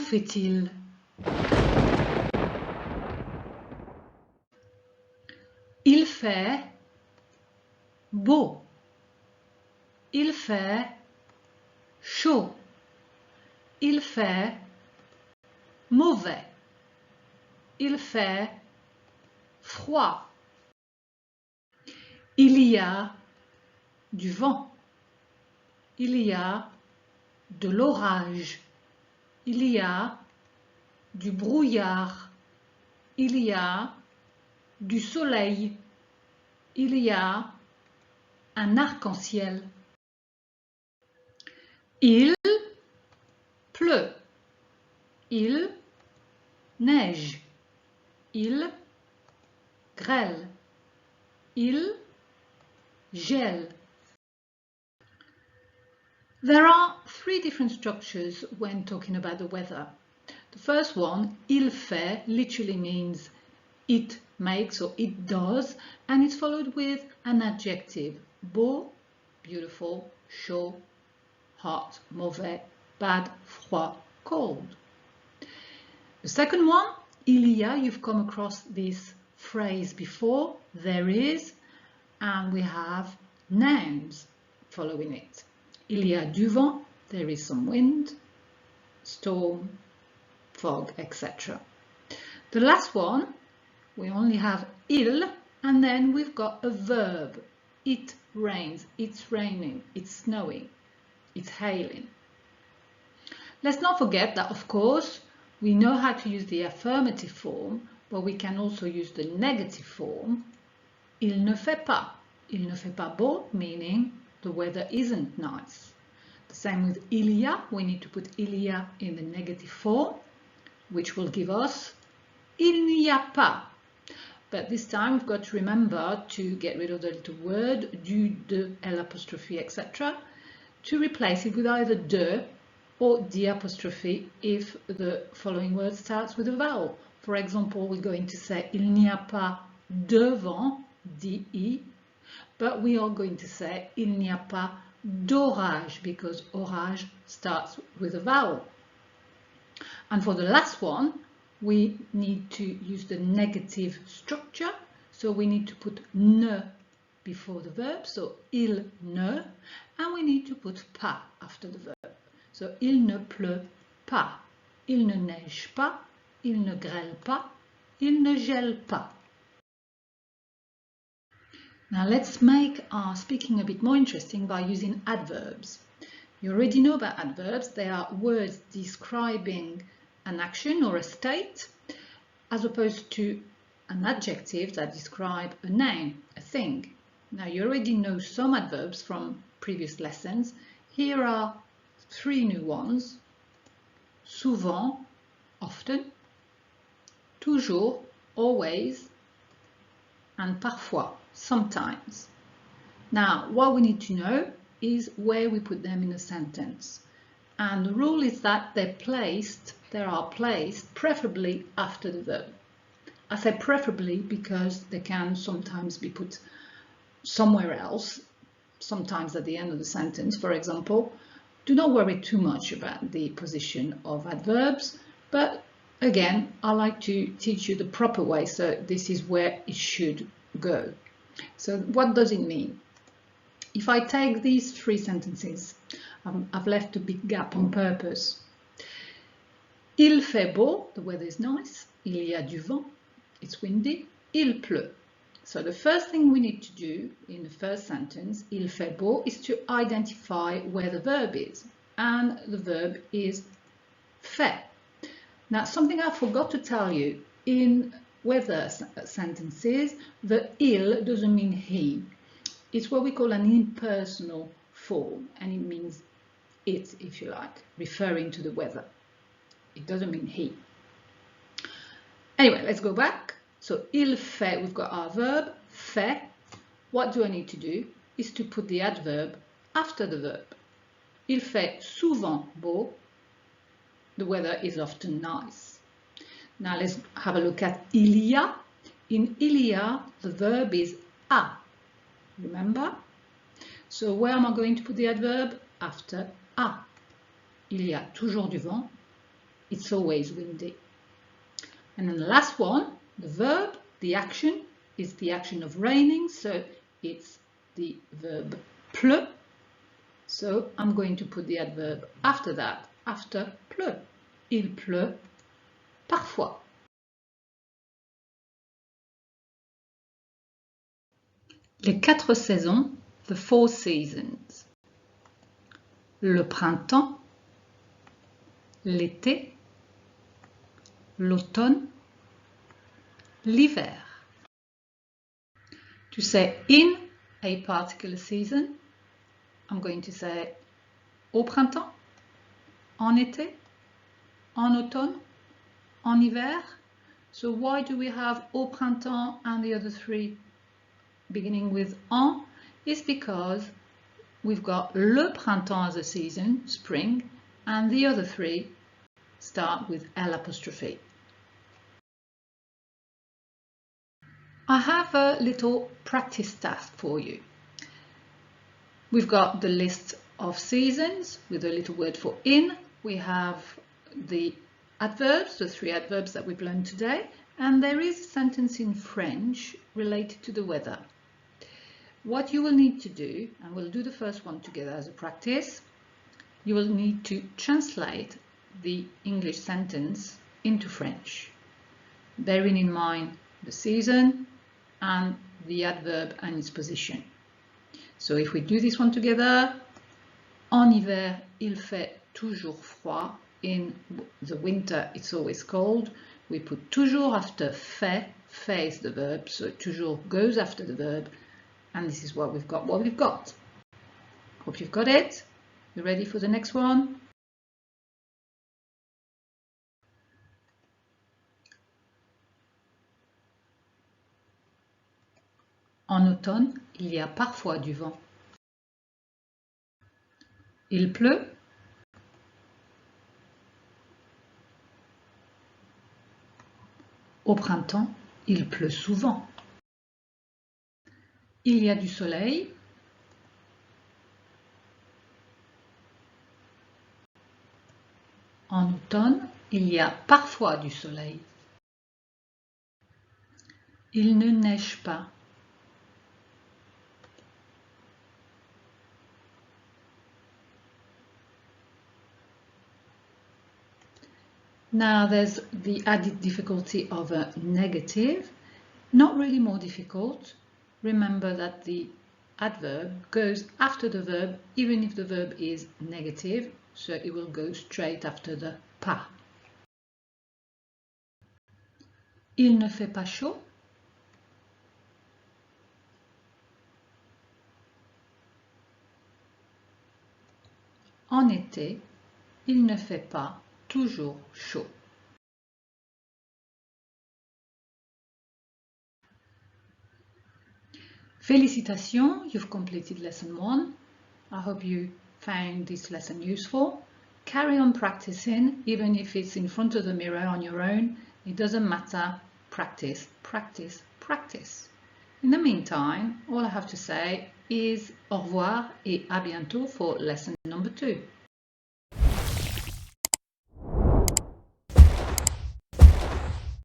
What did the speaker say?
fait-il? Il fait beau. Il fait chaud. Il fait mauvais. Il fait froid. Il y a du vent. Il y a de l'orage. Il y a du brouillard. Il y a du soleil. Il y a un arc-en-ciel. Il pleut. Il neige. Il grêle. Il gèle. There are three different structures when talking about the weather. The first one, il fait, literally means it makes or it does, and it's followed with an adjective. Beau, beautiful, chaud, hot, mauvais, bad, froid, cold. The second one, il y a, you've come across this phrase before, there is, and we have nouns following it. Il y a du vent, there is some wind, storm, fog, etc. The last one, we only have il, and then we've got a verb. It rains, it's raining, it's snowing, it's hailing. Let's not forget that, of course, we know how to use the affirmative form, but we can also use the negative form. Il ne fait pas. Il ne fait pas beau, meaning the weather isn't nice. The same with il y a, we need to put il y a in the negative form, which will give us il n'y a pas. But this time we've got to remember to get rid of the little word, du, de, l apostrophe, etc. to replace it with either de or the apostrophe if the following word starts with a vowel. For example, we're going to say il n'y a pas de vent, di, but we are going to say il n'y a pas d'orage because orage starts with a vowel. And for the last one, we need to use the negative structure, so we need to put ne before the verb, so il ne, and we need to put pas after the verb. So il ne pleut pas, il ne neige pas, il ne grêle pas, il ne gèle pas. Now let's make our speaking a bit more interesting by using adverbs. You already know about adverbs. They are words describing an action or a state, as opposed to an adjective that describe a name, a thing. Now you already know some adverbs from previous lessons. Here are three new ones. Souvent, often, toujours, always, and parfois, sometimes. Now, what we need to know is where we put them in a sentence. And the rule is that they are placed preferably after the verb. I say preferably because they can sometimes be put somewhere else, sometimes at the end of the sentence. For example, do not worry too much about the position of adverbs, but again, I like to teach you the proper way, so this is where it should go. So what does it mean? If I take these three sentences, I've left a big gap on purpose. Il fait beau, the weather is nice. Il y a du vent, it's windy. Il pleut. So the first thing we need to do in the first sentence, il fait beau, is to identify where the verb is. And the verb is fait. Now, something I forgot to tell you, in weather sentences, the il doesn't mean he. It's what we call an impersonal form, and it means it, if you like, referring to the weather. It doesn't mean he. Anyway, let's go back. So, il fait, we've got our verb, fait. What do I need to do? Is to put the adverb after the verb. Il fait souvent beau. The weather is often nice. Now let's have a look at il y a. In il y a, the verb is a. Remember? So where am I going to put the adverb? After a. Il y a toujours du vent. it's always windy. And then the last one, the verb, the action, is the action of raining, so it's the verb pleut. So I'm going to put the adverb after that, after pleut. Il pleut parfois. Les 4 saisons, the 4 seasons. Le printemps, l'été, l'automne, l'hiver. To say in a particular season, I'm going to say au printemps, en été, en automne, en hiver. So why do we have au printemps and the other 3 beginning with en? It's because we've got le printemps as a season, spring, and the other 3 start with L'. I have a little practice task for you. We've got the list of seasons with a little word for in. We have the adverbs, the 3 adverbs that we've learned today, and there is a sentence in French related to the weather. What you will need to do, and we'll do the first one together as a practice, you will need to translate the English sentence into French, bearing in mind the season and the adverb and its position. So if we do this one together, en hiver, il fait toujours froid. In the winter, it's always cold. We put toujours after fait. Fait is the verb, so toujours goes after the verb. And this is what we've got. Hope you've got it. You ready for the next one? En automne, il y a parfois du vent. Il pleut. Au printemps, il pleut souvent. Il y a du soleil. En automne, il y a parfois du soleil. Il ne neige pas. Now there's the added difficulty of a negative. Not really more difficult. Remember that the adverb goes after the verb even if the verb is negative, so it will go straight after the pas. Il ne fait pas chaud. En été, il ne fait pas toujours chaud. Félicitations, you've completed lesson 1. I hope you found this lesson useful. Carry on practicing, even if it's in front of the mirror on your own. It doesn't matter. Practice, practice, practice. In the meantime, all I have to say is au revoir et à bientôt for lesson number 2.